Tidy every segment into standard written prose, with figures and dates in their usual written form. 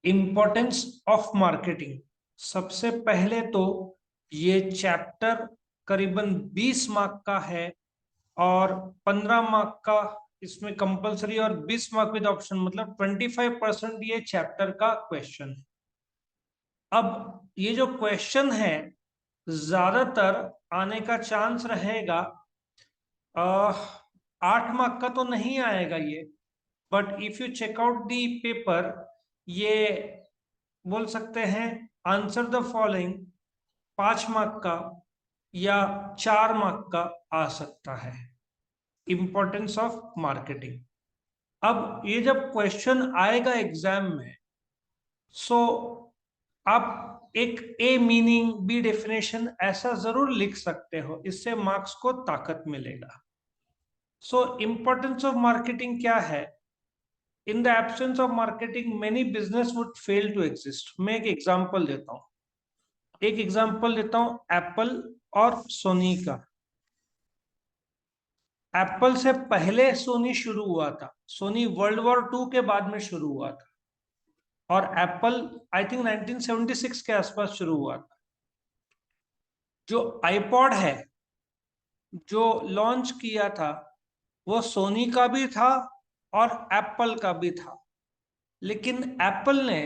Importance of marketing. सबसे पहले तो ये चैप्टर करीबन 20 मार्क का है और 15 मार्क का इसमें कंपलसरी और 20 मार्क विद ऑप्शन, मतलब 25% ये चैप्टर का क्वेश्चन है। अब ये जो क्वेश्चन है ज्यादातर आने का चांस रहेगा 8 मार्क का तो नहीं आएगा ये, but if you check out the paper, ये बोल सकते हैं आंसर द फॉलोइंग 5 मार्क का या 4 मार्क का आ सकता है। Importance of marketing. अब ये जब क्वेश्चन आएगा एग्जाम में, सो आप एक ए मीनिंग बी डेफिनेशन ऐसा जरूर लिख सकते हो, इससे मार्क्स को ताकत मिलेगा। सो इंपॉर्टेंस ऑफ मार्केटिंग क्या है? In the absence of marketing many business would fail to exist. मैं एक एग्जांपल देता हूं, एप्पल और सोनी का। एप्पल से पहले सोनी शुरू हुआ था, सोनी वर्ल्ड वॉर 2 के बाद में शुरू हुआ था, और एप्पल आई थिंक 1976 के आसपास शुरू हुआ था। जो आईपॉड है जो लॉन्च किया था वो सोनी का भी था और एप्पल का भी था, लेकिन एप्पल ने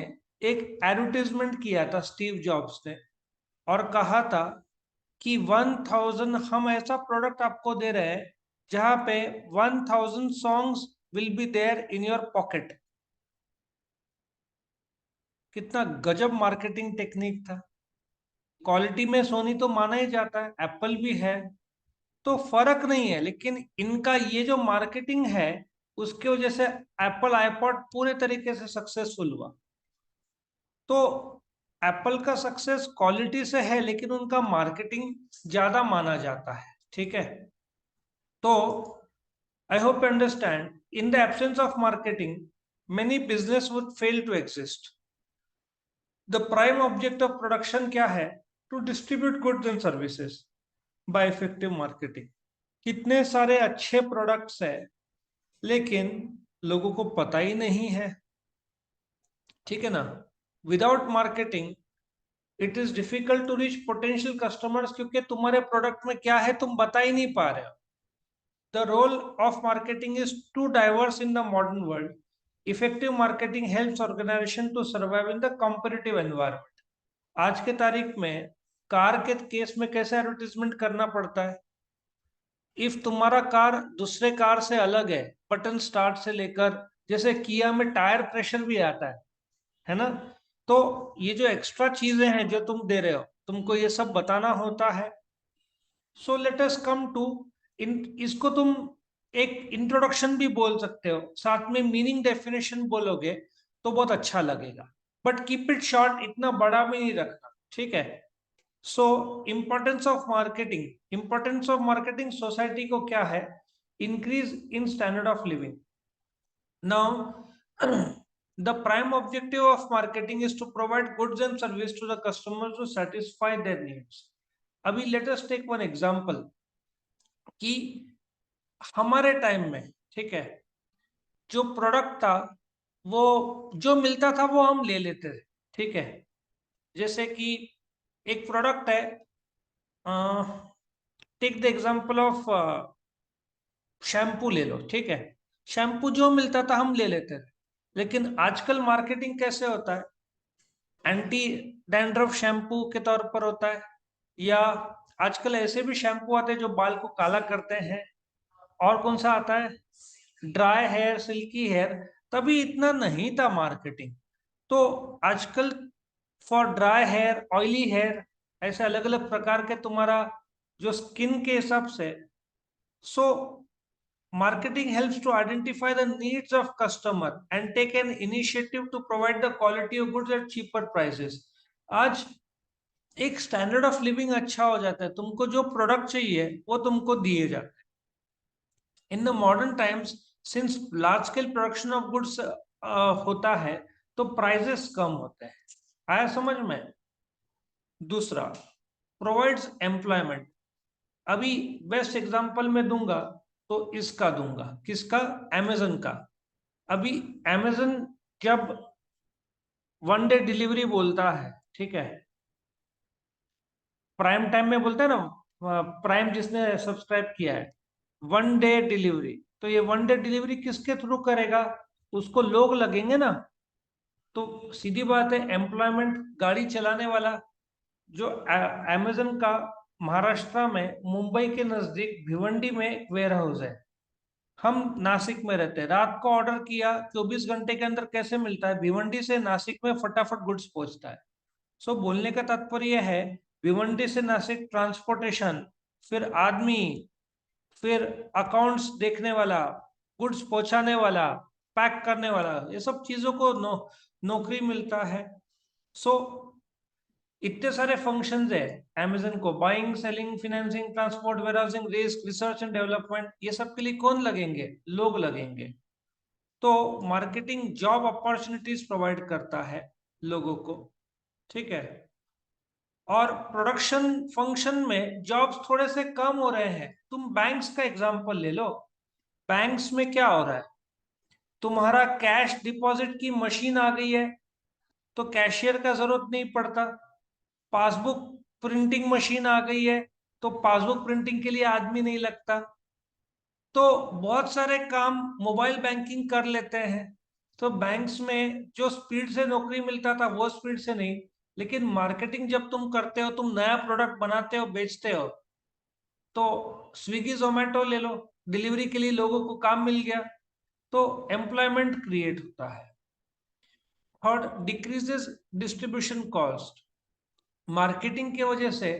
एक एडवर्टाइजमेंट किया था स्टीव जॉब्स ने, और कहा था कि 1000 हम ऐसा प्रोडक्ट आपको दे रहे हैं जहां पे 1000 songs will be there in your pocket. कितना गजब मार्केटिंग टेक्निक था। क्वालिटी में सोनी तो माना ही जाता है, एप्पल भी है, तो फर्क नहीं है, लेकिन इनका ये जो मार्केटिंग है उसके वजह से एप्पल आईपॉड पूरे तरीके से सक्सेसफुल हुआ। तो एप्पल का सक्सेस क्वालिटी से है, लेकिन उनका मार्केटिंग ज्यादा माना जाता है। ठीक है, तो I hope you understand in the absence of marketing many business would fail to exist. The prime object of production क्या है? To distribute goods and services by effective marketing. कितने सारे अच्छे प्रोडक्ट्स है लेकिन लोगों को पता ही नहीं है। ठीक है ना? Without marketing it is difficult to reach potential customers, क्योंकि तुम्हारे प्रोडक्ट में क्या है तुम बता ही नहीं पा रहे हो। The role of marketing is to diverse in the modern world. Effective marketing helps organisation to survive in the competitive environment. आज के तारीख में कार के केस में कैसे एडवर्टीजमेंट करना पड़ता है? इफ तुम्हारा कार दूसरे कार से अलग है, बटन स्टार्ट से लेकर, जैसे किया में टायर प्रेशर भी आता है ना? तो ये जो एक्स्ट्रा चीजें हैं जो तुम दे रहे हो, तुमको ये सब बताना होता है। So let us come to इन, इसको तुम एक इंट्रोडक्शन भी बोल सकते हो, साथ में मीनिंग डेफिनेशन बोलोगे तो बहुत अच्छा लगेगा, बट कीप इट शॉर्ट, इतना बड़ा भी नहीं रखना। ठीक है? सो इंपॉर्टेंस ऑफ मार्केटिंग सोसाइटी को क्या है? Increase in standard of living. Now the prime objective of marketing is to provide goods and service to the customers to satisfy their needs. अभी let us take one example कि हमारे time में, ठीक है, जो प्रोडक्ट था वो जो मिलता था वो हम ले लेते थे। ठीक है, जैसे कि एक प्रोडक्ट है, take the example of shampoo ले लो। ठीक है, शैम्पू जो मिलता था हम ले लेते थे, लेकिन आजकल मार्केटिंग कैसे होता है? एंटी डैंड्रफ शैम्पू के तौर पर होता है, या आजकल ऐसे भी शैम्पू आते हैं जो बाल को काला करते हैं, और कौन सा आता है, ड्राई हेयर, सिल्की हेयर। तभी इतना नहीं था मार्केटिंग। तो आजकल for dry hair, oily hair, ऐसे अलग अलग प्रकार के तुम्हारा जो स्किन के हिसाब से, सो marketing helps to identify the needs of customer and take an initiative to provide the quality of goods at cheaper prices. आज एक स्टैंडर्ड ऑफ लिविंग अच्छा हो जाता है, तुमको जो प्रोडक्ट चाहिए वो तुमको दिए जाते हैं। इन the modern times, since large scale production of goods होता है, तो प्राइसेस कम होते हैं। आया समझ में? दूसरा, प्रोवाइड्स एम्प्लॉयमेंट। अभी बेस्ट एग्जांपल मैं दूंगा तो इसका दूंगा, किसका? अमेजन का। अभी अमेजन जब वन डे डिलीवरी बोलता है, ठीक है, प्राइम टाइम में बोलता है ना, प्राइम जिसने सब्सक्राइब किया है, वन डे डिलीवरी। तो ये वन डे डिलीवरी किसके थ्रू करेगा? उसको लोग लगेंगे ना। तो सीधी बात है, एम्प्लॉयमेंट, गाड़ी चलाने वाला, जो अमेजन का महाराष्ट्र में मुंबई के नजदीक भिवंडी में एक वेयर हाउस है। हम नासिक में रहते हैं, रात को ऑर्डर किया 24 घंटे के अंदर कैसे मिलता है? भिवंडी से नासिक में फटाफट गुड्स पहुंचता है। सो बोलने का तात्पर्य है, भिवंडी से नासिक ट्रांसपोर्टेशन, फिर आदमी, फिर अकाउंट्स देखने वाला, गुड्स पहुंचाने वाला, पैक करने वाला, ये सब चीजों को नौकरी मिलता है। सो इतने सारे फंक्शंस है अमेजन को, buying, selling, financing, transport, warehousing, risk, research and development, ये सब के लिए कौन लगेंगे? लोग लगेंगे। तो मार्केटिंग जॉब अपॉर्चुनिटीज प्रोवाइड करता है लोगों को, ठीक है। और प्रोडक्शन फंक्शन में जॉब्स थोड़े से कम हो रहे हैं। तुम बैंक्स का एग्जांपल ले लो। बैंक्स में क्या हो रहा है? तुम्हारा कैश डिपॉजिट की मशीन आ गई है, तो कैशियर का जरूरत नहीं पड़ता। पासबुक प्रिंटिंग मशीन आ गई है, तो पासबुक प्रिंटिंग के लिए आदमी नहीं लगता। तो बहुत सारे काम मोबाइल बैंकिंग कर लेते हैं। तो बैंक्स में जो स्पीड से नौकरी मिलता था वो स्पीड से नहीं। लेकिन मार्केटिंग जब तुम करते हो, तुम नया प्रोडक्ट बनाते हो, बेचते हो, तो स्विगी जोमेटो ले लो, डिलीवरी के लिए लोगों को काम मिल गया, तो एम्प्लॉयमेंट क्रिएट होता है। Third, decreases distribution cost. Marketing की वजह से,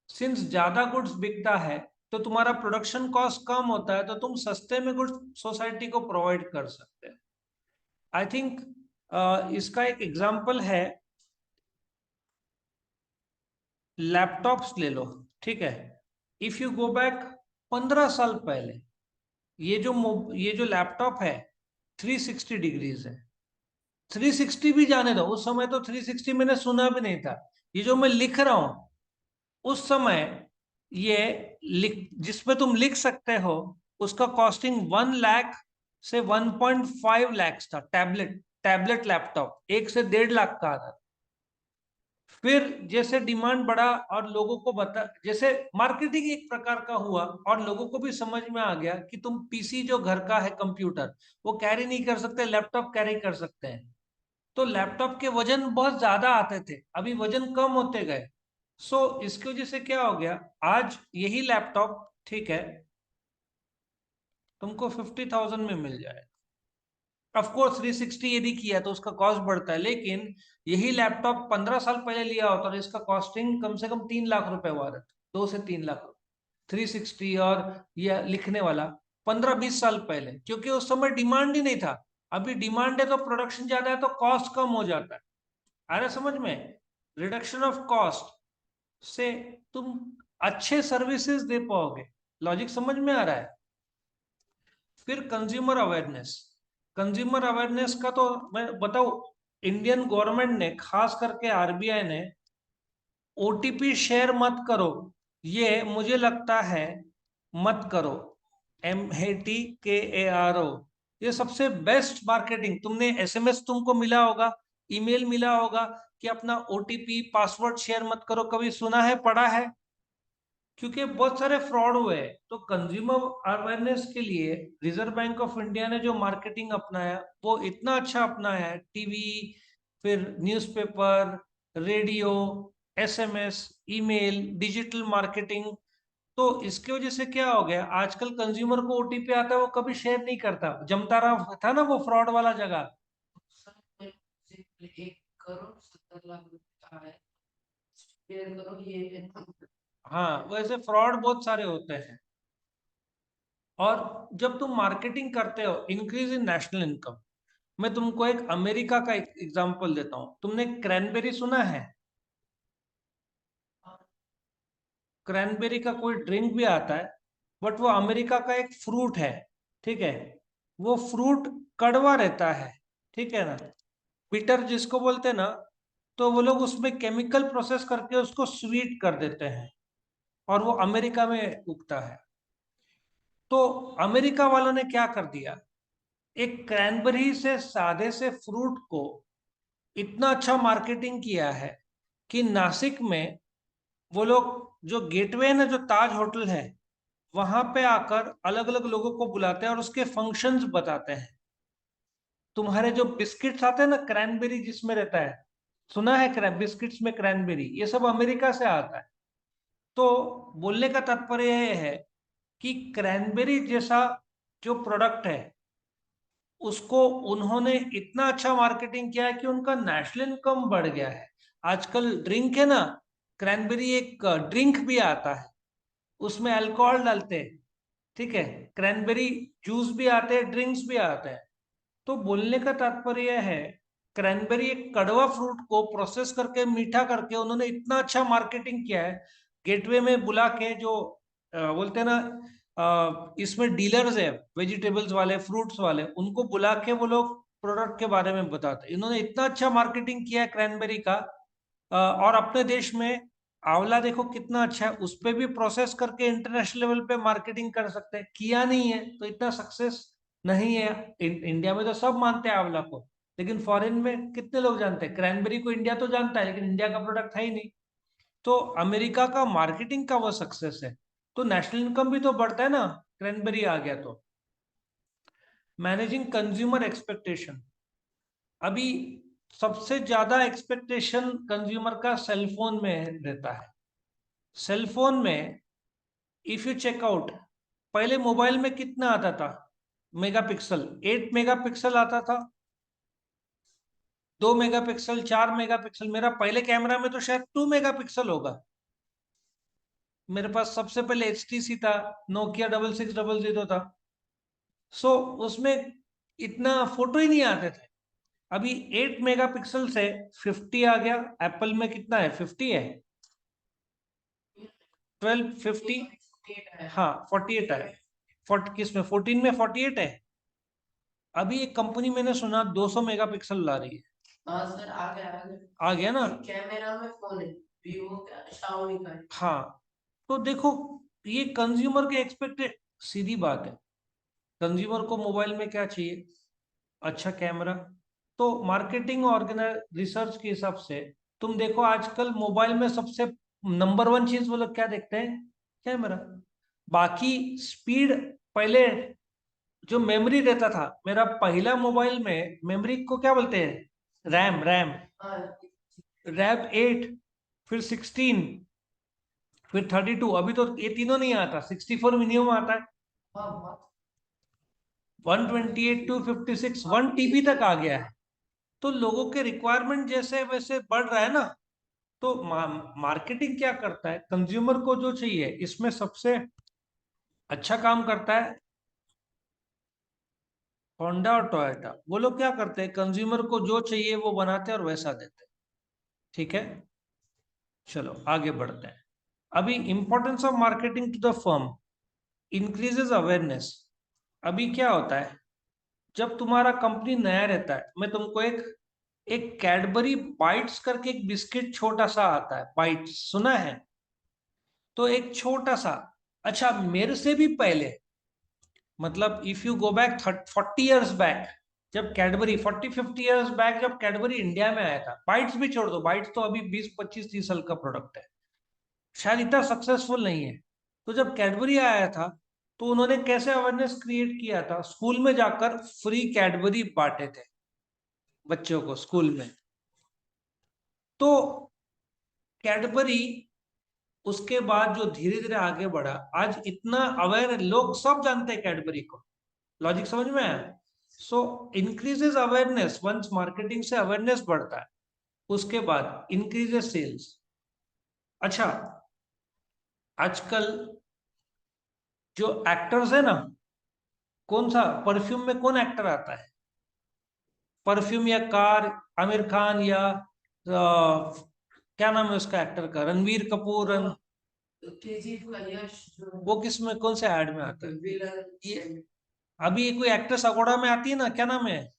सिंस ज्यादा गुड्स बिकता है, तो तुम्हारा प्रोडक्शन कॉस्ट कम होता है, तो तुम सस्ते में गुड्स सोसाइटी को प्रोवाइड कर सकते हैं। आई थिंक इसका एक एग्जांपल है, लैपटॉप्स ले लो, ठीक है। इफ यू गो बैक 15 साल पहले, ये जो लैपटॉप है, 360 डिग्रीज है। 360 भी जाने दो, उस समय तो 360 मैंने सुना भी नहीं था। ये जो मैं लिख रहा हूं, उस समय ये लिख जिसमें तुम लिख सकते हो, उसका कॉस्टिंग 1 लाख से 1.5 लाख था। टैबलेट टैबलेट लैपटॉप 1 से 1.5 लाख का आता। फिर जैसे डिमांड बढ़ा और लोगों को बता, जैसे मार्केटिंग एक प्रकार का हुआ और लोगों को भी समझ में आ गया कि तुम पीसी जो घर का है, कंप्यूटर, वो कैरी नहीं कर सकते, लैपटॉप कैरी कर सकते हैं। तो लैपटॉप के वजन बहुत ज्यादा आते थे, अभी वजन कम होते गए। सो इसकी वजह से क्या हो गया, आज यही लैपटॉप, ठीक है, तुमको 50,000 में मिल जाए। ऑफकोर्स 360 यदि किया तो उसका कॉस्ट बढ़ता है, लेकिन यही लैपटॉप 15 साल पहले लिया होता और इसका कॉस्टिंग कम से कम 3 लाख रुपए हुआ रहता, 2 से 3 लाख। 360 और ये लिखने वाला 15-20 साल पहले, क्योंकि उस समय डिमांड ही नहीं था। अभी डिमांड है तो प्रोडक्शन ज्यादा है, तो कॉस्ट कम हो जाता है। आ रहा समझ में? रिडक्शन ऑफ कॉस्ट से तुम अच्छे सर्विसेज दे पाओगे। लॉजिक समझ में आ रहा है? फिर कंज्यूमर अवेयरनेस। कंज्यूमर अवेयरनेस का तो मैं बताऊं, इंडियन गवर्नमेंट ने, खास करके आरबीआई ने, ओटीपी शेयर मत करो, ये मुझे लगता है मत करो। MATKARO, ये सबसे बेस्ट मार्केटिंग। तुमने एसएमएस तुमको मिला होगा, ईमेल मिला होगा कि अपना ओटीपी पासवर्ड शेयर मत करो, कभी सुना है, पढ़ा है? क्योंकि बहुत सारे फ्रॉड हुए हैं। तो कंज्यूमर अवेयरनेस के लिए रिजर्व बैंक ऑफ इंडिया ने जो मार्केटिंग अपनाया, वो इतना अच्छा अपनाया है। टीवी, फिर newspaper, radio, SMS, email, digital marketing. तो इसकी वजह से क्या हो गया, आजकल कंज्यूमर को ओटीपी आता है, वो कभी शेयर नहीं करता। जमता रहा था ना वो फ्रॉड वाला जगह। 1 करोड़ 70 लाख रुपए का है, शेयर करो ये। हाँ, वैसे फ्रॉड बहुत सारे होते हैं। और जब तुम मार्केटिंग करते हो, इंक्रीज इन नेशनल इनकम। मैं तुमको एक अमेरिका का एक एग्जांपल देता हूँ। तुमने क्रैनबेरी सुना है? क्रैनबेरी का कोई ड्रिंक भी आता है, बट वो अमेरिका का एक फ्रूट है, ठीक है। वो फ्रूट कड़वा रहता है, ठीक है ना, बिटर जिसको बोलते हैं ना। तो वो लोग उसमें केमिकल प्रोसेस करके उसको स्वीट कर देते हैं, और वो अमेरिका में उगता है। तो अमेरिका वालों ने क्या कर दिया, एक क्रैनबेरी से, सादे से फ्रूट को इतना अच्छा मार्केटिंग किया है कि नासिक में वो लोग, जो गेटवे है ना, जो ताज होटल है, वहां पे आकर अलग अलग लोगों को बुलाते हैं और उसके फंक्शंस बताते हैं। तुम्हारे जो बिस्किट्स आते हैं ना, क्रैनबेरी जिसमें रहता है, सुना है बिस्किट्स में क्रैनबेरी, ये सब अमेरिका से आता है। तो बोलने का तात्पर्य यह है कि क्रैनबेरी जैसा जो प्रोडक्ट है, उसको उन्होंने इतना अच्छा मार्केटिंग किया है कि उनका नेशनल इनकम बढ़ गया है। आजकल ड्रिंक है ना, क्रैनबेरी एक ड्रिंक भी आता है, उसमें अल्कोहल डालते हैं, ठीक है। क्रैनबेरी जूस भी आते हैं, ड्रिंक्स भी आते हैं। तो बोलने का तात्पर्य यह है, क्रैनबेरी एक कड़वा फ्रूट को प्रोसेस करके मीठा करके उन्होंने इतना अच्छा मार्केटिंग किया है। गेटवे में बुला के जो बोलते हैं ना, इसमें डीलर्स है, वेजिटेबल्स वाले, फ्रूट्स वाले, उनको बुला के वो लोग प्रोडक्ट के बारे में बताते हैं। इन्होंने इतना अच्छा मार्केटिंग किया है क्रैनबेरी का। और अपने देश में आंवला देखो कितना अच्छा है, उस पे भी प्रोसेस करके इंटरनेशनल लेवल पे मार्केटिंग कर सकते हैं, किया नहीं है तो इतना सक्सेस नहीं है। इंडिया में तो सब मानते हैं आंवला को, लेकिन फॉरेन में कितने लोग जानते हैं? क्रैनबेरी को इंडिया तो जानता है, लेकिन इंडिया का प्रोडक्ट है ही नहीं। तो अमेरिका का मार्केटिंग का वो सक्सेस है। तो नेशनल इनकम भी तो बढ़ता है ना, क्रैनबेरी आ गया तो। मैनेजिंग कंज्यूमर एक्सपेक्टेशन, अभी सबसे ज्यादा एक्सपेक्टेशन कंज्यूमर का सेलफोन में रहता है। सेलफोन में इफ यू चेकआउट, पहले मोबाइल में कितना आता था मेगापिक्सल? 8 मेगापिक्सल आता था, 2 मेगापिक्सल, 4 मेगापिक्सल। मेरा पहले कैमरा में तो शायद 2 मेगापिक्सल होगा। मेरे पास सबसे पहले HTC था, नोकिया 6600 था। सो उसमें इतना फोटो ही नहीं आते थे। अभी 8 मेगापिक्सल से 50 आ गया। एप्पल में कितना है? 50 है, 12, 50। हाँ, 48 है। 40 किस में? 14 में 48 है। अभी एक कंपनी मैंने सुना 200 मेगापिक्सल ला रही है। हाँ सर, आ गया आ गया। आ गया ना? कैमरा में फोन है, वीवो का, शाओमी का है। हाँ। तो देखो, ये कंज्यूमर के एक्सपेक्टेड, सीधी बात है। कंज्यूमर को मोबाइल में क्या चाहिए? अच्छा कैमरा। तो मार्केटिंग ऑर्गेनाइज रिसर्च के हिसाब से तुम देखो, आजकल मोबाइल में सबसे नंबर वन चीज वो लोग क्या देखते हैं? कैमरा। बाकी स्पीड, पहले जो मेमोरी रहता था, मेरा पहला मोबाइल में मेमोरी को क्या बोलते हैं? रैम। रैम, हाँ रैम 8, फिर 16, फिर 32। अभी तो ये तीनों नहीं आता, 64 मिनिमम आता है। हाँ हाँ। 128 टू 56, 1 TB तक आ गया है। तो लोगों के रिक्वायरमेंट जैसे वैसे बढ़ रहा है ना। तो मार्केटिंग क्या करता है? कंज्यूमर को जो चाहिए, इसमें सबसे अच्छा काम करता है होंडा और टोयोटा। वो लोग क्या करते हैं? कंज्यूमर को जो चाहिए वो बनाते हैं और वैसा देते हैं। ठीक है, चलो आगे बढ़ते हैं। अभी importance of marketing to the firm, increases awareness. अभी क्या होता है, जब तुम्हारा कंपनी नया रहता है, मैं तुमको एक एक कैडबरी बाइट्स करके एक बिस्किट छोटा सा आता है, बाइट्स, सुना है? तो एक छोटा सा, अच्छा मेरे से भी पहले, मतलब if you go back 40 years back, जब कैडबरी 40-50 इयर्स बैक, जब कैडबरी इंडिया में आया था, बाइट्स भी छोड़ दो, बाइट्स तो अभी 20-25-30 साल का प्रोडक्ट है, शायद इतना सक्सेसफुल नहीं है। तो जब कैडबरी आया था, तो उन्होंने कैसे अवेयरनेस क्रिएट किया था? स्कूल में जाकर फ्री कैडबरी बांटे थे बच्चों को स्कूल में। तो कैडबरी उसके बाद जो धीरे धीरे आगे बढ़ा, आज इतना अवेयर लोग सब जानते हैं कैडबरी को। लॉजिक समझ में आया? सो इंक्रीजेस अवेयरनेस, वंस मार्केटिंग से अवेयरनेस बढ़ता है, उसके बाद इंक्रीजेस सेल्स। अच्छा, आजकल जो एक्टर्स है ना, कौन सा परफ्यूम में कौन एक्टर आता है? परफ्यूम या कार, आमिर खान या क्या नाम है उसका एक्टर का, रणवीर कपूर केजीएफ का यश जो वो किस में, कौन से एड में आता है? विलन ये अभी कोई एक्ट्रेस अगोड़ा में आती है ना, क्या नाम है,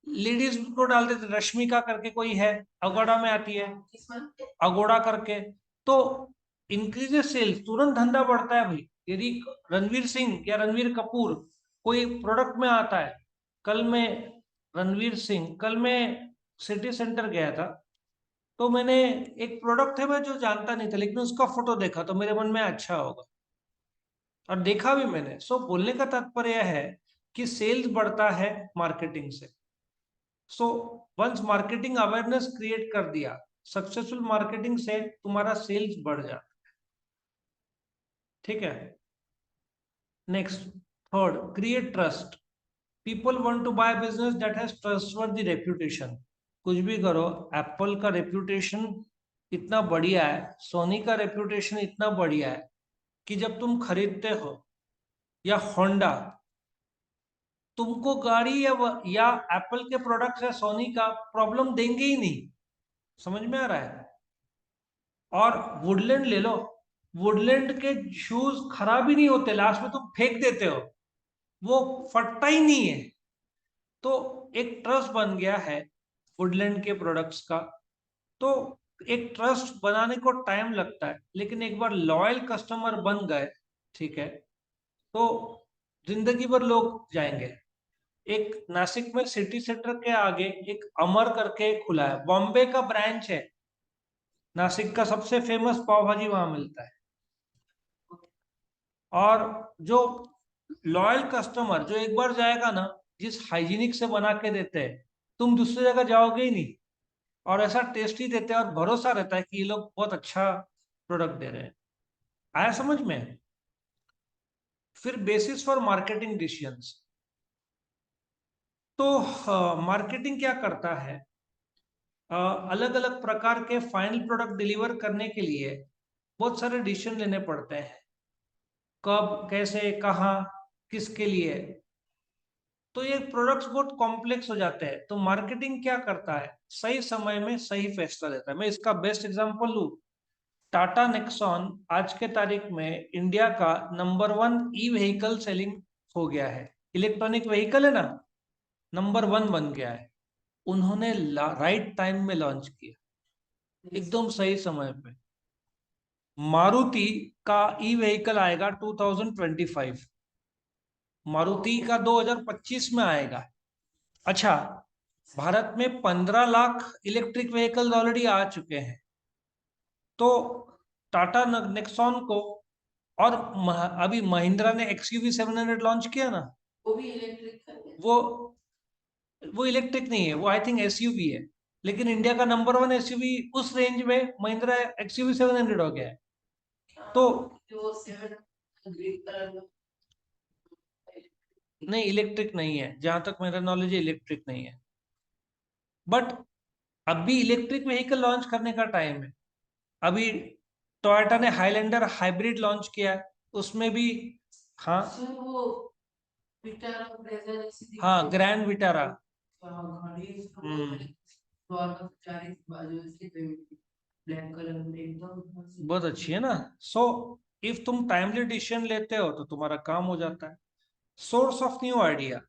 लेडीज को डाल देते, रश्मिका करके कोई है, अगोड़ा में आती है, किस्मत। अगोड़ा करके। तो इंक्रीजेस सेल्स, तुरंत धंधा बढ़ता है भाई। यदि रणवीर सिंह या रणवीर कपूर कोई प्रोडक्ट में आता है, कल में रणवीर सिंह, कल में सिटी सेंटर गया था, तो मैंने एक प्रोडक्ट है मैं जो जानता नहीं था, लेकिन उसका फोटो देखा तो मेरे मन में अच्छा होगा, और देखा भी मैंने। सो बोलने का तात्पर्य है कि सेल्स बढ़ता है मार्केटिंग से। So once marketing awareness create कर दिया, सक्सेसफुल मार्केटिंग से तुम्हारा सेल्स बढ़ जाता। ठीक है। Next, third, create trust. People want to buy business that has trustworthy reputation. कुछ भी करो, एप्पल का रेप्यूटेशन इतना बढ़िया है, सोनी का रेप्यूटेशन इतना बढ़िया है कि जब तुम खरीदते हो, या होंडा, तुमको गाड़ी या एप्पल के प्रोडक्ट्स या सोनी का प्रॉब्लम देंगे ही नहीं। समझ में आ रहा है? और वुडलैंड ले लो, वुडलैंड के शूज खराब ही नहीं होते, लास्ट में तुम फेंक देते हो, वो फटता ही नहीं है। तो एक ट्रस्ट बन गया है वुडलैंड के प्रोडक्ट्स का। तो एक ट्रस्ट बनाने को टाइम लगता है, लेकिन एक बार लॉयल कस्टमर बन गए, ठीक है, तो जिंदगी भर लोग जाएंगे। एक नासिक में सिटी सेंटर के आगे एक अमर करके खुला है, बॉम्बे का ब्रांच है। नासिक का सबसे फेमस पाव भाजी वहां मिलता है। और जो लॉयल कस्टमर जो एक बार जाएगा ना, जिस हाइजीनिक से बना के देते हैं, तुम दूसरी जगह जाओगे ही नहीं। और ऐसा टेस्टी देते हैं, और भरोसा रहता है कि ये लोग बहुत अच्छा प्रोडक्ट दे रहे हैं। आया समझ में? फिर बेसिस फॉर मार्केटिंग डिसीजंस। तो मार्केटिंग क्या करता है, अलग अलग प्रकार के फाइनल प्रोडक्ट डिलीवर करने के लिए बहुत सारे डिसीजन लेने पड़ते हैं। कब, कैसे, कहाँ, किसके लिए। तो ये प्रोडक्ट्स बहुत कॉम्प्लेक्स हो जाते हैं। तो मार्केटिंग क्या करता है, सही समय में सही फैसला लेता है। मैं इसका बेस्ट एग्जांपल लूं, टाटा नेक्सॉन आज के तारीख में इंडिया का number one e vehicle selling हो गया है। इलेक्ट्रॉनिक व्हीकल है ना, नंबर वन बन गया है। उन्होंने राइट टाइम में लॉन्च किया, एकदम सही समय पे। मारुति का ई व्हीकल आएगा 2025, मारुति का 2025 में आएगा। अच्छा, भारत में 15 लाख इलेक्ट्रिक व्हीकल ऑलरेडी आ चुके हैं। तो टाटा नेक्सॉन को, और अभी महिंद्रा ने XUV 700 लॉन्च किया ना, वो भी इलेक्ट्रिक है। वो वो इलेक्ट्रिक नहीं है, वो आई थिंक SUV है। लेकिन इंडिया का नंबर वन SUV उस रेंज में महिंद्रा XUV 700 हो गया है। तो जो सेवन ग्रीन कलर में नहीं, इलेक्ट्रिक नहीं है, जहां तक मेरा नॉलेज है इलेक्ट्रिक नहीं है। बट अभी इलेक्ट्रिक व्हीकल लॉन्च करने का टाइम है। अभी टोयोटा ने हाईलैंडर हाइब्रिड लॉन्च किया है, उसमें भी। हाँ, सर वो विटारा ब्रेजा जैसी दिखती हाँ, है। Grand Vitara. घड़ी उसका बहुत हम्म, बड़ी द्वार का चारी बाजू इसकी ब्लैक कलर में एकदम बहुत अच्छी है ना। सो इफ तुम टाइमली डिसीजन लेते हो तो तुम्हारा काम हो जाता है। Source of new idea.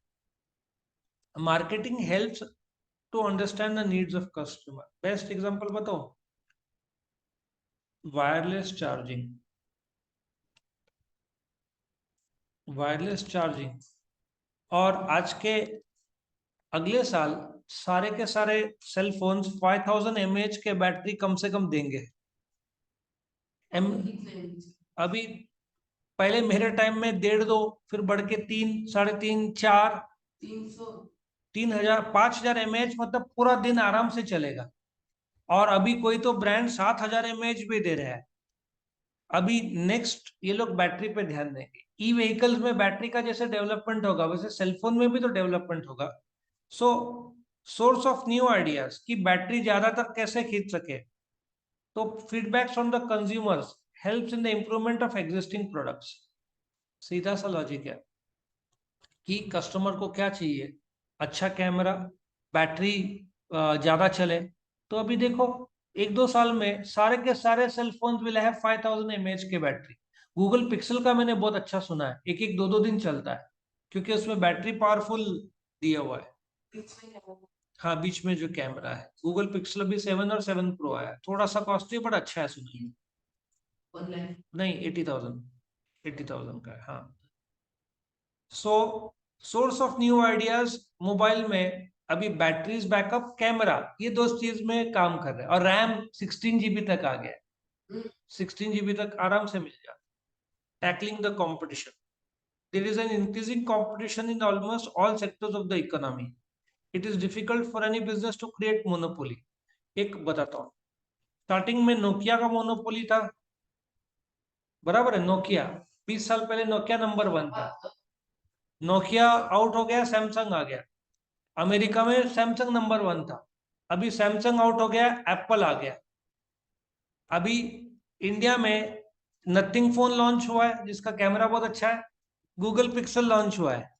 Marketing helps to understand the needs of customer. Best example बताओ, वायरलेस चार्जिंग। वायरलेस चार्जिंग, और आज के अगले साल सारे के सारे सेल फोन्स 5000 mAh के बैटरी कम से कम देंगे। एम अभी, पहले मेरे टाइम में 1.5 2, फिर बढ़ के 3, 3.5, 4, 300 3,000, 5,000 mAh, मतलब पूरा दिन आराम से चलेगा। और अभी कोई तो ब्रांड 7,000 mAh भी दे रहा है। अभी नेक्स्ट ये लोग बैटरी पे ध्यान देंगे। ई व्हीकल्स में बैटरी का जैसे डेवलपमेंट होगा, वैसे सेलफोन में भी तो डेवलपमेंट होगा। सो सोर्स ऑफ न्यू आइडियाज की बैटरी ज्यादातर कैसे खींच सके। तो feedbacks from the consumers helps in the improvement of existing products. सीधा सा लॉजिक है कि कस्टमर को क्या चाहिए, अच्छा कैमरा, बैटरी ज्यादा चले। तो अभी देखो, 1 2 साल में सारे के सारे cell phone will have 5000 mAh के बैटरी। गूगल पिक्सल का मैंने बहुत अच्छा सुना है, एक एक 2 2 दिन चलता है, क्योंकि उसमें बैटरी पावरफुल दिया हुआ है। हाँ, बीच में जो कैमरा है, गूगल पिक्सल भी 7 और 7 Pro आया, थोड़ा सा कॉस्टली बट अच्छा है सुनिए। नहीं, 80,000, 80,000 का है, हाँ। So source of new ideas mobile में अभी बैटरीज बैकअप, कैमरा, ये दो चीज में काम कर रहे हैं, और रैम 16 GB तक आ गया है। 16 GB तक आराम से मिल जाता। Tackling the competition, there is an increasing competition in almost all sectors of the economy. It is difficult for any business to create monopoly. एक बताता हूँ, स्टार्टिंग में नोकिया का मोनोपोली था, बराबर है। नोकिया 20 साल पहले नोकिया नंबर 1 था। नोकिया आउट हो गया, सैमसंग आ गया। अमेरिका में सैमसंग नंबर 1 था, अभी सैमसंग आउट हो गया, एप्पल आ गया। अभी इंडिया में नथिंग फोन लॉन्च हुआ है जिसका कैमरा बहुत अच्छा है, गूगल पिक्सल लॉन्च हुआ है।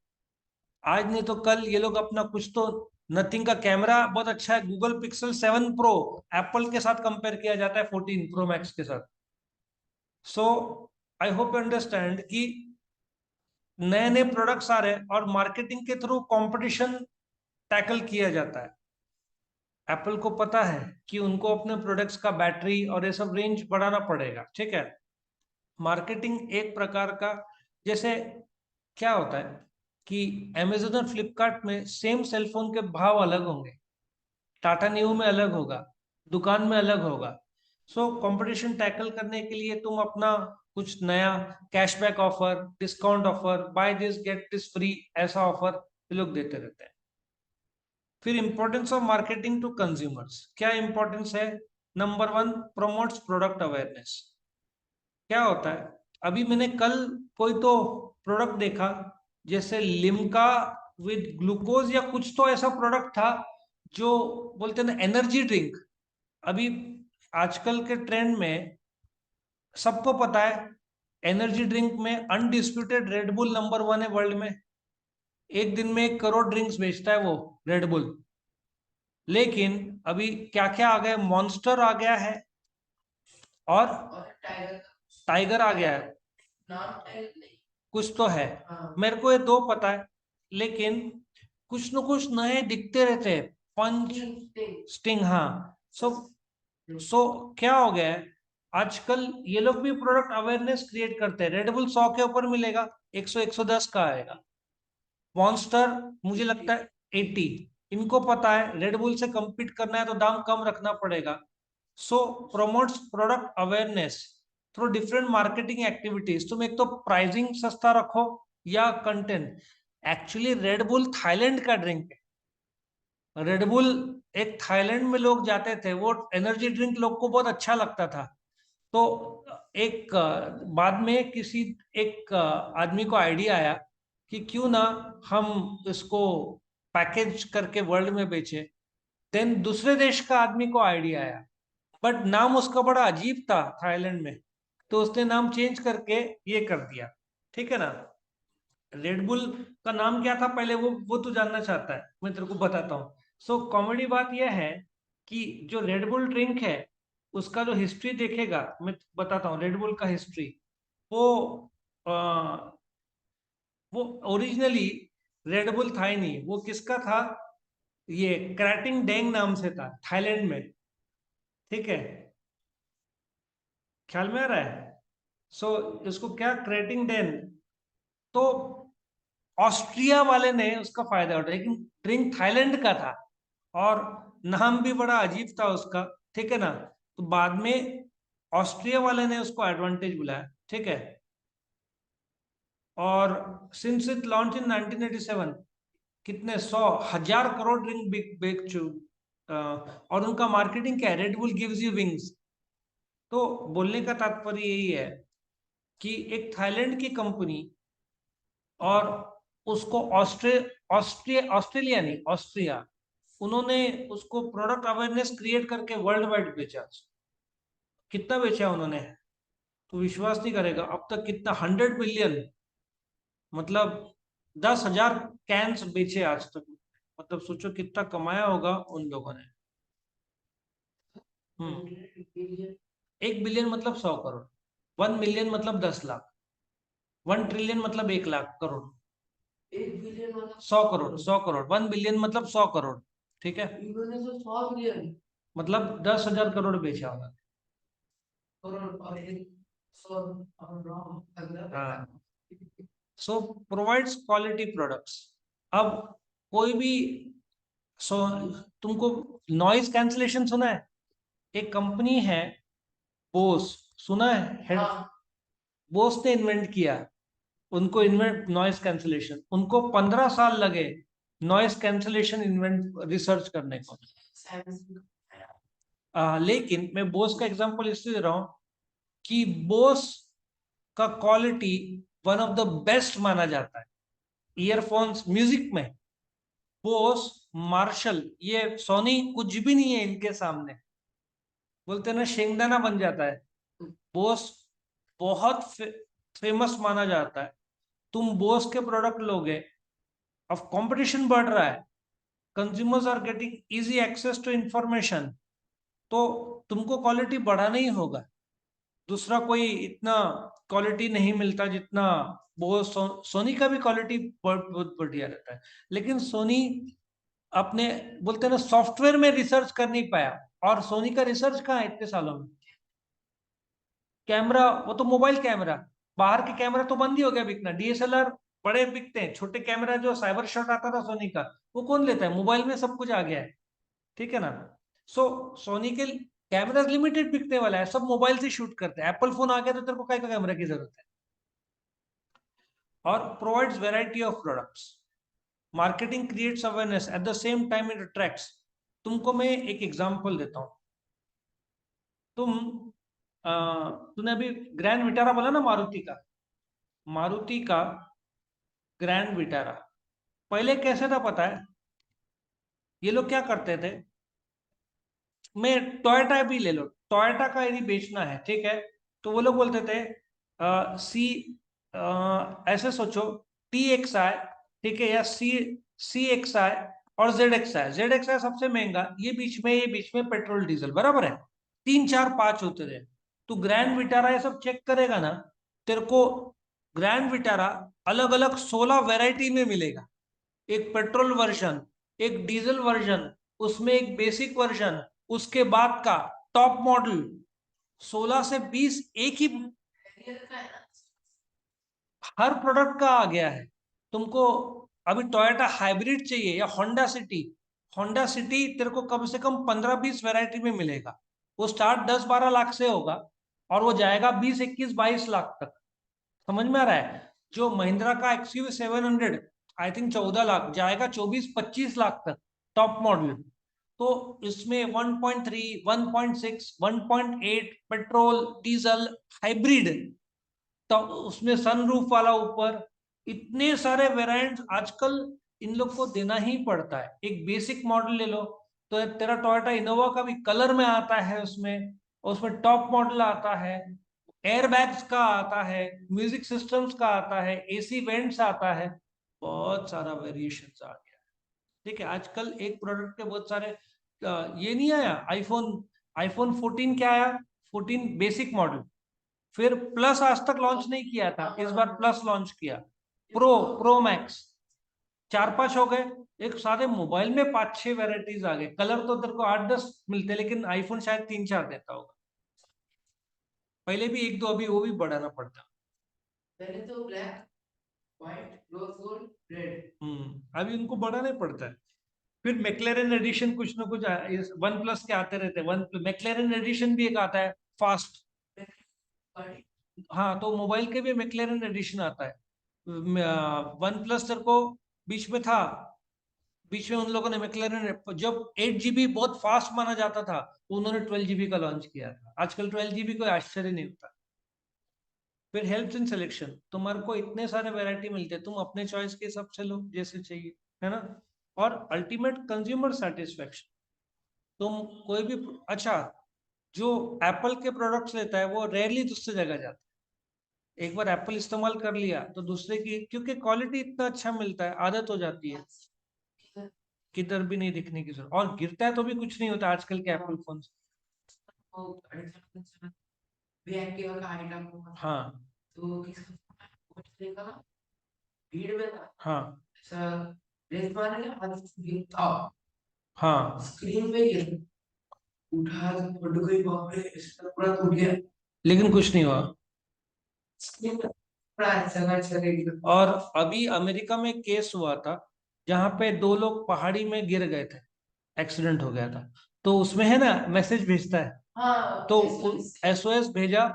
आज नहीं तो कल ये लोग अपना कुछ तो, नथिंग का कैमरा बहुत अच्छा है, गूगल पिक्सल 7 प्रो एप्पल के साथ कंपेयर किया जाता है 14 प्रो मैक्स के साथ। सो आई होप अंडरस्टैंड कि नए नए प्रोडक्ट्स आ रहे हैं और मार्केटिंग के थ्रू कंपटीशन टैकल किया जाता है। एप्पल को पता है कि उनको अपने प्रोडक्ट्स का बैटरी और ये सब रेंज बढ़ाना पड़ेगा, ठीक है। मार्केटिंग एक प्रकार का, जैसे क्या होता है कि अमेजोन और फ्लिपकार्ट में सेम सेलफोन के भाव अलग होंगे, टाटा न्यू में अलग होगा, दुकान में अलग होगा। सो कंपटीशन टैकल करने के लिए तुम अपना कुछ नया cashback offer, discount offer, buy this get this free, ऐसा ऑफर ये लोग देते रहते हैं। फिर importance of marketing to consumers, क्या इंपॉर्टेंस है? Number 1, promotes product awareness. क्या होता है, अभी मैंने कल कोई तो प्रोडक्ट देखा, जैसे लिम्का विद ग्लूकोज या कुछ तो ऐसा प्रोडक्ट था, जो बोलते हैं ना एनर्जी ड्रिंक। अभी आजकल के ट्रेंड में सबको पता है, एनर्जी ड्रिंक में अनडिस्प्यूटेड रेडबुल नंबर 1 है वर्ल्ड में। एक दिन में 1 करोड़ ड्रिंक्स बेचता है वो रेडबुल। लेकिन अभी क्या क्या आ गया, मॉन्स्टर आ गया है, और टाइगर, टाइगर आ गया है, नाम टाइगर नहीं, कुछ तो है। हाँ। मेरे को ये दो पता है, लेकिन कुछ न कुछ नए दिखते रहते हैं। पंच, स्टिंग, हाँ। सो सो क्या हो गया है, आजकल ये लोग भी प्रोडक्ट अवेयरनेस क्रिएट करते हैं। रेडबुल 100 के ऊपर मिलेगा, 100 110 का आएगा। मॉन्स्टर मुझे लगता है 80। इनको पता है रेडबुल से compete करना है तो दाम कम रखना पड़ेगा। So promotes product awareness through different marketing activities. तुम एक तो प्राइसिंग सस्ता रखो या कंटेंट। एक्चुअली रेडबुल थाईलैंड का ड्रिंक है। रेडबुल एक थाईलैंड में लोग जाते थे, वो एनर्जी ड्रिंक लोग को बहुत अच्छा लगता था। तो एक बाद में किसी एक आदमी को आइडिया आया कि क्यों ना हम इसको पैकेज करके वर्ल्ड में बेचे। देन दूसरे देश का आदमी को आइडिया आया, बट नाम उसका बड़ा अजीब था थाईलैंड में, तो उसने नाम चेंज करके ये कर दिया, ठीक है ना। रेडबुल का नाम क्या था पहले, वो तू जानना चाहता है, मैं तेरे को बताता हूँ। सो कॉमेडी बात यह है कि जो रेडबुल ड्रिंक है उसका जो हिस्ट्री देखेगा, मैं बताता हूँ रेडबुल का हिस्ट्री। वो वो ओरिजिनली रेडबुल था ही नहीं, वो किसका था, ये क्रैटिंग डेंग नाम से था थाईलैंड में, ठीक है। ख्याल में आ रहा है? सो इसको क्या, क्रेटिंग डेन, तो ऑस्ट्रिया वाले ने उसका फायदा उठाया, लेकिन ड्रिंक थाईलैंड का था और नाम भी बड़ा अजीब था उसका, ठीक है ना। तो बाद में ऑस्ट्रिया वाले ने उसको एडवांटेज बुलाया, ठीक है। और सिंस इट लॉन्च इन 1987, कितने 100,000 करोड़ ड्रिंक बेच चु और उनका मार्केटिंग क्या है, रेडबुल गिव्स यू विंग्स। तो बोलने का तात्पर्य यही है कि एक थाईलैंड की कंपनी, और उसको ऑस्ट्रेलिया नहीं, ऑस्ट्रिया, उन्होंने उसको प्रोडक्ट अवेयरनेस क्रिएट करके वर्ल्ड वाइड बेचा। कितना बेचा उन्होंने, तो विश्वास नहीं करेगा अब तक कितना, 100 बिलियन, मतलब 10,000 कैंस बेचे आज तक। मतलब सोचो कितना कमाया होगा उन लोगों ने। 1 बिलियन मतलब 100 करोड़, 1 मिलियन मतलब 10 लाख, 1 ट्रिलियन मतलब 1 लाख करोड़। 1 बिलियन मतलब 100 करोड़, 100 करोड़, 1 बिलियन मतलब 100 करोड़, ठीक है। इन्होंने तो 100 बिलियन मतलब 10,000 करोड़ बेचा होगा। करोड़ और एक 100 हाँ। सो प्रोवाइड्स क्वालिटी प्रोडक्ट्स। अब कोई भी सो तुमको नॉइज कैंसलेशन सुना है? एक कंपनी है बोस, सुना है? हेड हाँ बोस ने इन्वेंट किया, उनको इन्वेंट नॉइस कैंसलेशन, उनको 15 साल लगे नॉइस कैंसलेशन इन्वेंट रिसर्च करने को। लेकिन मैं बोस का एग्जांपल इसलिए दे रहा हूं कि बोस का quality one of the best माना जाता है ईयरफोन्स म्यूजिक में। बोस, मार्शल, ये सोनी कुछ भी नहीं है इनके सामने। बोलते हैं ना, शेंगदाना बन जाता है। बोस बहुत फेमस माना जाता है। तुम बोस के प्रोडक्ट लोगे, अब कंपटीशन बढ़ रहा है, consumers are getting easy access to information, तो तुमको क्वालिटी बढ़ाना ही होगा। दूसरा कोई इतना क्वालिटी नहीं मिलता जितना वो सोनी का भी क्वालिटी बहुत बढ़िया रहता है। लेकिन सोनी अपने, बोलते हैं ना, सॉफ्टवेयर में रिसर्च कर नहीं पाया। और सोनी का रिसर्च कहाँ है इतने सालों में? कैमरा, वो तो मोबाइल कैमरा, बाहर के कैमरा तो बंद ही हो गया बिकना। डीएसएलआर बड़े बिकते हैं, छोटे कैमरा जो साइबर शॉट आता था सोनी का, वो कौन लेता है? मोबाइल में सब कुछ आ गया है, ठीक है ना। सो सोनी के कैमराज लिमिटेड बिकने वाला है, सब मोबाइल से शूट करते हैं। एप्पल फोन आ गया तो तेरे को क्या कैमरा की जरूरत है? और provides variety of products, marketing creates awareness at the same time it attracts. तुमको मैं एक एग्जांपल देता हूँ। तुम तूने अभी ग्रैंड विटारा बोला ना, मारुति का। मारुति का ग्रैंड विटारा पहले कैसे था पता है? ये लोग क्या करते थे, मैं टोयोटा भी ले लो, टोयोटा का यदि बेचना है, ठीक है, तो वो लोग बोलते थे सी, ऐसे सोचो, टी एक्स आई, ठीक है, या सी एक्स आई और जेड एक्स आई। जेड एक्स आई सबसे महंगा, ये बीच में पेट्रोल डीजल बराबर है, 3 4 5 होते थे। तो ग्रैंड विटारा ये सब चेक करेगा ना, तेरे को ग्रैंड विटारा अलग अलग 16 वैरायटी में मिलेगा। एक पेट्रोल वर्जन, एक डीजल वर्जन, उसमें एक बेसिक वर्जन, उसके बाद का टॉप मॉडल, 16 से 20 एक ही। हर प्रोडक्ट का आ गया है। तुमको अभी टोयोटा हाइब्रिड चाहिए या होंडा सिटी, होंडा सिटी तेरे को कम से कम 15 20 वैरायटी में मिलेगा। वो स्टार्ट 10 12 लाख से होगा और वो जाएगा 20 21 22 लाख तक। समझ में आ रहा है? जो महिंद्रा का एक्सयू 700, आई थिंक 14 लाख, जाएगा 24 25 लाख तक, टॉप मॉडल। तो इसमें 1.3, 1.6, 1.8 पेट्रोल डीजल हाइब्रिड, तो उसमें सनरूफ वाला ऊपर, इतने सारे वेरिएंट्स आजकल इन लोग को देना ही पड़ता है। एक बेसिक मॉडल ले लो, तो तेरा टोयोटा इनोवा का भी कलर में आता है उसमें, और उसमें टॉप मॉडल आता है, एयरबैग्स का आता है, म्यूजिक सिस्टम्स का आता है, एसी वेंट्स आता है, बहुत सारा वेरिएशन आ गया। ठीक है, आजकल एक प्रोडक्ट के बहुत सारे, ये नहीं आया आईफोन, आईफोन 14 क्या आया? 14 बेसिक मॉडल, फिर प्लस आज तक लॉन्च नहीं किया था, इस बार प्लस लॉन्च किया, प्रो, प्रो मैक्स, 4 5 हो गए। एक सारे मोबाइल में 5 6 वेराइटीज आ गए। कलर तो तेरे को 8 10 मिलते, लेकिन आईफोन शायद 3 4 देता होगा। पहले भी 1 2, अभी वो भी बढ़ाना पड़ता। पहले तो black, white, rose gold, red. अभी उनको बढ़ाना ही पड़ता है। फिर मैक्लेरन एडिशन कुछ ना कुछ वन प्लस के आते रहते हैं। वन मैक्लेरन एडिशन भी एक आता है, फास्ट। हाँ, तो मोबाइल के भी मैक्लेरन एडिशन आता है। वन प्लस तेरे को बीच में था, बीच में उन लोगों ने मैक्लेरन, जब 8 GB बहुत फास्ट माना जाता था, तो उन्होंने 12 GB का लॉन्च किया था। आजकल 12 GB कोई आश्चर्य नहीं होता। फिर हेल्प्स इन सिलेक्शन, तुम्हारे को इतने सारे वैरायटी मिलते हैं, तुम अपने चॉइस के हिसाब से लो जैसे चाहिए, है ना। और अल्टीमेट कंज्यूमर सेटिस्फेक्शन, तुम कोई भी, अच्छा, जो एप्पल के प्रोडक्ट्स लेता है वो रेयरली दूसरी जगह जाता है। एक बार एप्पल इस्तेमाल कर लिया तो दूसरे की, क्योंकि क्वालिटी इतना अच्छा मिलता है, आदत हो जाती है, किधर भी नहीं दिखने की जरूरत। और गिरता है तो भी कुछ नहीं होता आजकल के एप्पल फोन। भी एक्टिवा का आइटम होगा, हाँ तो किसका कुछ देगा, भीड़ में था, हाँ ऐसा रेस मार लिया, हाथ से गिरता, हाँ, स्क्रीन पे गिर, उठा तो फट गई, बाप रे, इसका पूरा टूट गया, लेकिन कुछ नहीं हुआ। स्क्रीन पूरा ऐसा कर गिर। और अभी अमेरिका में केस हुआ था, जहाँ पे दो लोग पहाड़ी में गिर गए थे, एक्सीडेंट हो गया था, तो उसमें है ना मैसेज भेजता है, हाँ तो SOS। एसओएस भेजा,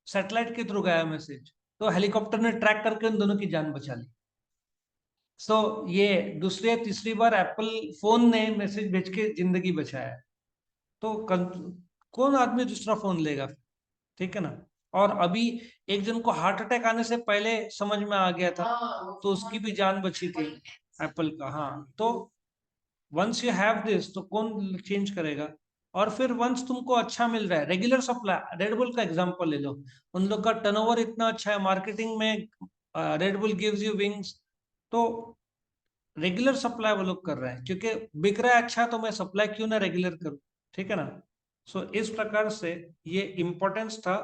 सैटेलाइट के थ्रू गया मैसेज, तो हेलीकॉप्टर ने ट्रैक करके उन दोनों की जान बचा ली। सो ये दूसरी या तीसरी बार एप्पल फोन ने मैसेज भेज के जिंदगी बचाया है। तो कौन आदमी दूसरा फोन लेगा? ठीक है ना। और अभी एक जन को हार्ट अटैक आने से पहले समझ में आ गया था, हाँ वो तो फोन उसकी भी जान बची थी, एप्पल का। हाँ, तो वंस यू हैव दिस तो कौन चेंज करेगा? और फिर वंस तुमको अच्छा मिल रहा है, रेगुलर सप्लाई, रेडबुल का एग्जांपल ले लो, उन लोग का टर्नओवर इतना अच्छा है मार्केटिंग में, रेडबुल गिव्स यू विंग्स, तो रेगुलर सप्लाई वो लोग कर रहे हैं, क्योंकि बिक रहा है अच्छा, तो मैं सप्लाई क्यों ना रेगुलर करूं। ठीक है ना। सो इस प्रकार से ये इंपॉर्टेंस था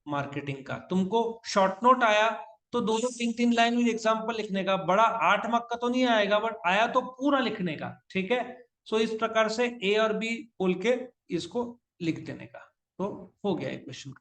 मार्केटिंग का। तुमको शॉर्ट नोट आया तो दो दो तीन तीन लाइन में एग्जाम्पल लिखने का, बड़ा 8 मार्क का तो नहीं आएगा, बट आया तो पूरा लिखने का। ठीक है। सो इस प्रकार से ए और बी बोल के इसको लिख देने का, तो हो गया एक क्वेश्चन।